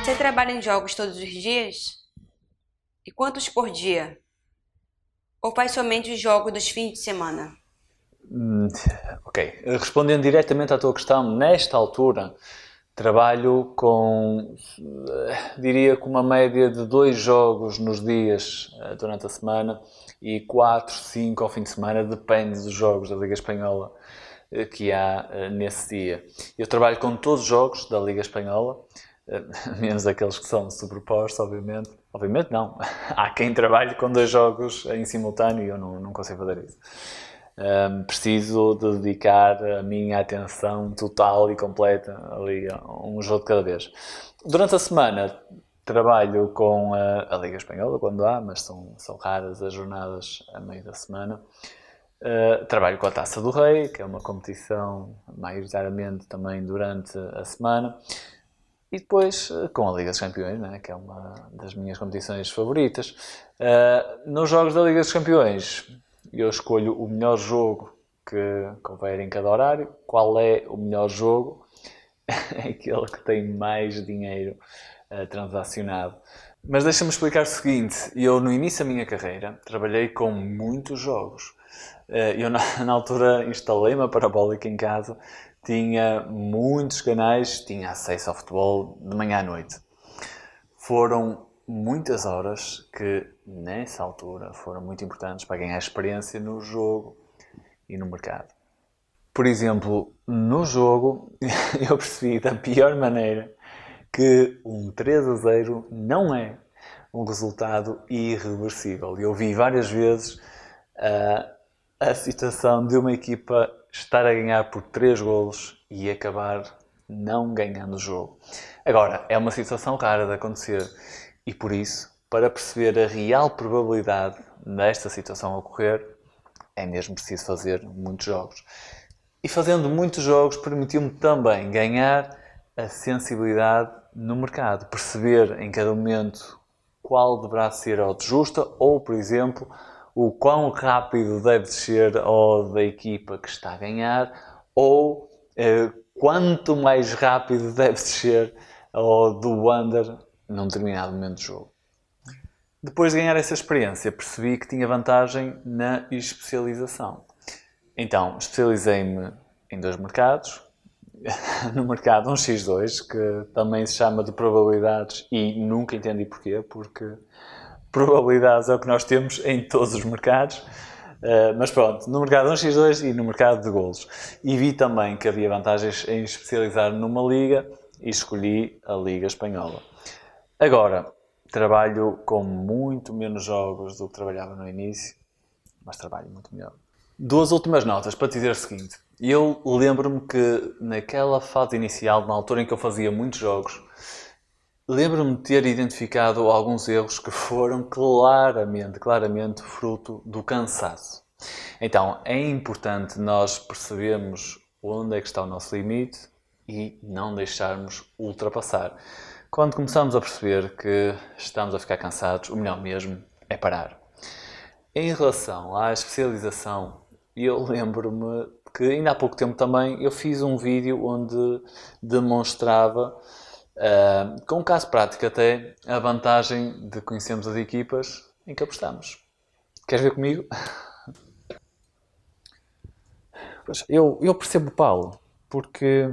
Você trabalha em jogos todos os dias? E quantos por dia? Ou faz somente os jogos dos fins de semana? Ok. Respondendo diretamente à tua questão, nesta altura trabalho com, diria, com uma média de 2 jogos nos dias durante a semana e 4, 5 ao fim de semana, depende dos jogos da Liga Espanhola que há nesse dia. Eu trabalho com todos os jogos da Liga Espanhola, menos aqueles que são superpostos, obviamente. Obviamente não. Há quem trabalhe com 2 jogos em simultâneo e eu não consigo fazer isso. Preciso de dedicar a minha atenção total e completa ali a um jogo de cada vez. Durante a semana trabalho com a Liga Espanhola quando há, mas são raras as jornadas a meio da semana. Trabalho com a Taça do Rei, que é uma competição maioritariamente também durante a semana. E depois com a Liga dos Campeões, né, que é uma das minhas competições favoritas. Nos jogos da Liga dos Campeões, eu escolho o melhor jogo que houver em cada horário. Qual é o melhor jogo? É aquele que tem mais dinheiro transacionado. Mas deixa-me explicar o seguinte: eu no início da minha carreira trabalhei com muitos jogos. Eu na altura instalei uma parabólica em casa, tinha muitos canais, tinha acesso ao futebol de manhã à noite. Foram muitas horas que, nessa altura, foram muito importantes para ganhar experiência no jogo e no mercado. Por exemplo, no jogo, eu percebi da pior maneira que um 3-0 não é um resultado irreversível. Eu vi várias vezes a situação de uma equipa estar a ganhar por 3 golos e acabar não ganhando o jogo. Agora, é uma situação rara de acontecer e por isso, para perceber a real probabilidade desta situação ocorrer, é mesmo preciso fazer muitos jogos. E fazendo muitos jogos permitiu-me também ganhar a sensibilidade no mercado, perceber em cada momento qual deverá ser a odd justa ou, por exemplo, o quão rápido deve descer a odd da equipa que está a ganhar ou quanto mais rápido deve descer a odd do under num determinado momento do jogo. Depois de ganhar essa experiência, percebi que tinha vantagem na especialização. Então, especializei-me em 2 mercados. No mercado 1x2, que também se chama de probabilidades e nunca entendi porquê, porque probabilidades é o que nós temos em todos os mercados. Mas pronto, no mercado 1x2 e no mercado de golos. E vi também que havia vantagens em especializar numa liga e escolhi a Liga Espanhola. Agora, trabalho com muito menos jogos do que trabalhava no início, mas trabalho muito melhor. 2 últimas notas para te dizer o seguinte. Eu lembro-me que naquela fase inicial, na altura em que eu fazia muitos jogos, lembro-me de ter identificado alguns erros que foram claramente fruto do cansaço. Então, é importante nós percebermos onde é que está o nosso limite e não deixarmos ultrapassar. Quando começamos a perceber que estamos a ficar cansados, o melhor mesmo é parar. Em relação à especialização, eu lembro-me que ainda há pouco tempo também eu fiz um vídeo onde demonstrava, com um caso prático até, a vantagem de conhecermos as equipas em que apostamos. Queres ver comigo? Pois, eu percebo o Paulo, porque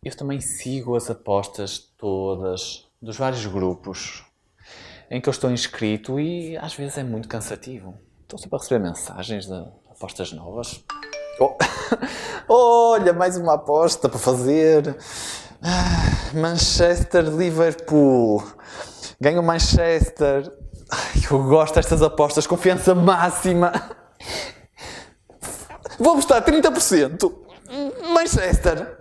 eu também sigo as apostas todas dos vários grupos em que eu estou inscrito e às vezes é muito cansativo. Estou sempre a receber mensagens de apostas novas. Oh. Olha, mais uma aposta para fazer. Manchester-Liverpool. Ganha o Manchester. Eu gosto destas apostas. Confiança máxima. Vou apostar 30%. Manchester.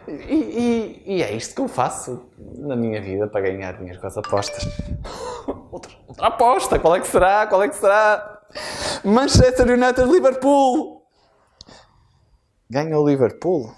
E é isto que eu faço na minha vida para ganhar dinheiro com as apostas. Outra aposta, qual é que será? Qual é que será? Manchester United Liverpool. Ganha o Liverpool?